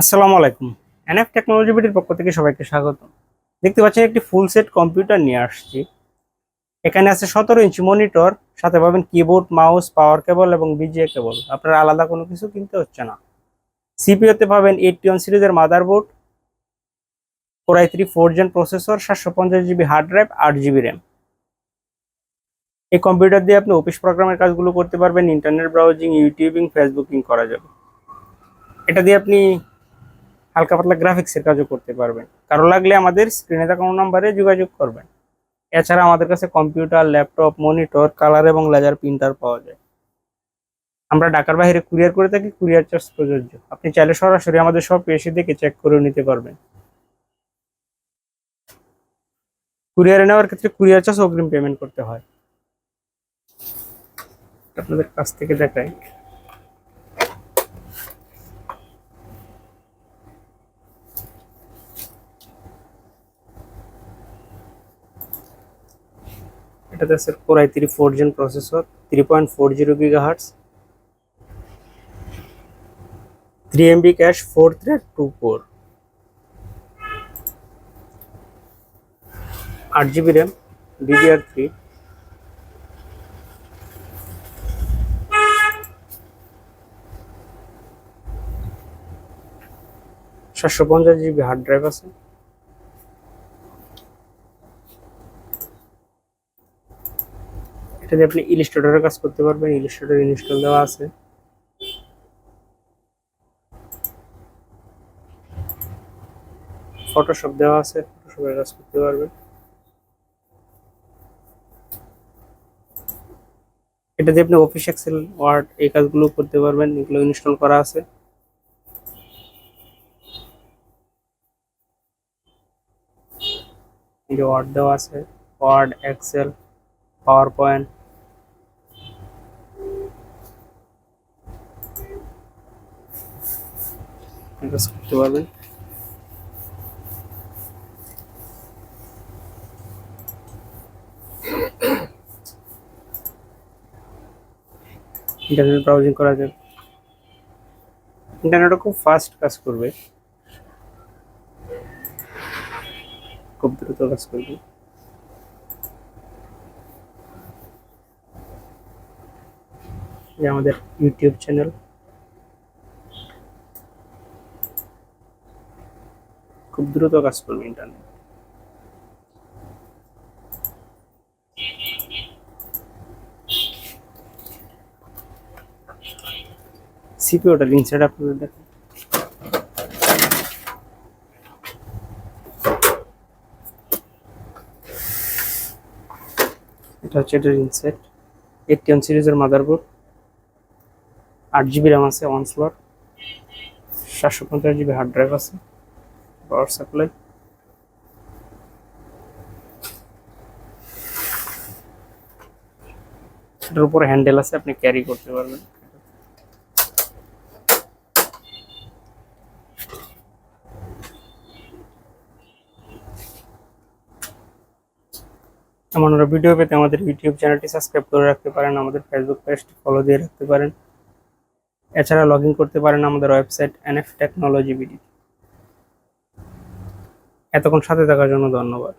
আসসালামু আলাইকুম। NF technology বিটির পক্ষ থেকে সবাইকে স্বাগত। দেখতে পাচ্ছেন একটি ফুল সেট কম্পিউটার নিয়ে আসছি। এখানে আছে 17 ইঞ্চি মনিটর, সাথে পাবেন কিবোর্ড, মাউস, পাওয়ার কেবল এবং বিজিএ কেবল। আপনার আলাদা কোনো কিছু কিনতে হচ্ছে না। সিপিইউতে পাবেন 81 সিরিজের motherboard, core i3 4 gen processor, 750 GB hard drive, 8 GB RAM. এই কম্পিউটার দিয়ে আপনি অফিস প্রোগ্রামের কাজগুলো করতে পারবেন, ইন্টারনেট ব্রাউজিং, ইউটিউবিং, ফেসবুকিং করা যাবে। এটা দিয়ে আপনি হালকা পাতলা গ্রাফিক্সের কাজও করতে পারবেন। কারো লাগলে আমাদের স্ক্রিনে দেখানো নাম্বারে যোগাযোগ করবেন। এছাড়া আমাদের কাছে কম্পিউটার, ল্যাপটপ, মনিটর, কালার এবং লেজার প্রিন্টার পাওয়া যায়। আমরা ঢাকার বাইরে কুরিয়ার করে থাকি, কুরিয়ার চার্জ প্রযোজ্য। আপনি চাইলে সরাসরি আমাদের শপে এসে দেখে চেক করে নিতে পারবেন। কুরিয়ারে নেওয়ার ক্ষেত্রে কুরিয়ার চার্জ অগ্রিম পেমেন্ট করতে হয়। আপনাদের কাছ থেকে দেখাই। এটাতে আছে core i3 4 gen processor, 3.40 GHz, 3 MB cache, 4 thread, 2 core, 8 GB RAM, DDR3, 750 GB hard drive আছে। এটা দিয়ে আপনি ইলিস্ট্রেটরের কাজ করতে পারবেন, ইলিস্ট্রেটর ইনস্টল দেওয়া আছে। ফটোশপ দেওয়া আছে, ফটোশপের কাজ করতে পারবেন। এটা দিয়ে আপনি অফিস, এক্সেল, ওয়ার্ড এই কাজগুলো করতে পারবেন, এগুলো ইনস্টল করা আছে। এই যে ওয়ার্ড দেওয়া আছে, ওয়ার্ড, এক্সেল, পাওয়ার পয়েন্ট। কাজ করতে পারবেন। ইন্টারনেট ব্রাউজিং করা যাবে। ইন্টারনেটও খুব ফাস্ট কাজ করবে, খুব দ্রুত কাজ করবে। যে আমাদের ইউটিউব চ্যানেল, খুব দ্রুত কাজ করবে ইন্টারনেট। সিপিইউটা লিঙ্ক সেট আপনাদের দেখেন। এটা হচ্ছে এটার ইনসেট, 81 সিরিজের মাদারবোর্ড, 8 জিবি র্যাম আছে, 1 স্লট, 750 জিবি হার্ড ড্রাইভ আছে, পাওয়ার সাপ্লাই। এটার উপরে হ্যান্ডেল আছে, আপনি ক্যারি করতে পারবেন। এমন আরো ভিডিও পেতে আমাদের ইউটিউব চ্যানেলটি সাবস্ক্রাইব করে রাখতে পারেন, আমাদের ফেসবুক পেজটি ফলো দিয়ে রাখতে পারেন। এছাড়া লগ ইন করতে পারেন আমাদের ওয়েবসাইট এনএফ টেকনোলজি বিডি। এতক্ষণ সাথে থাকার জন্য ধন্যবাদ।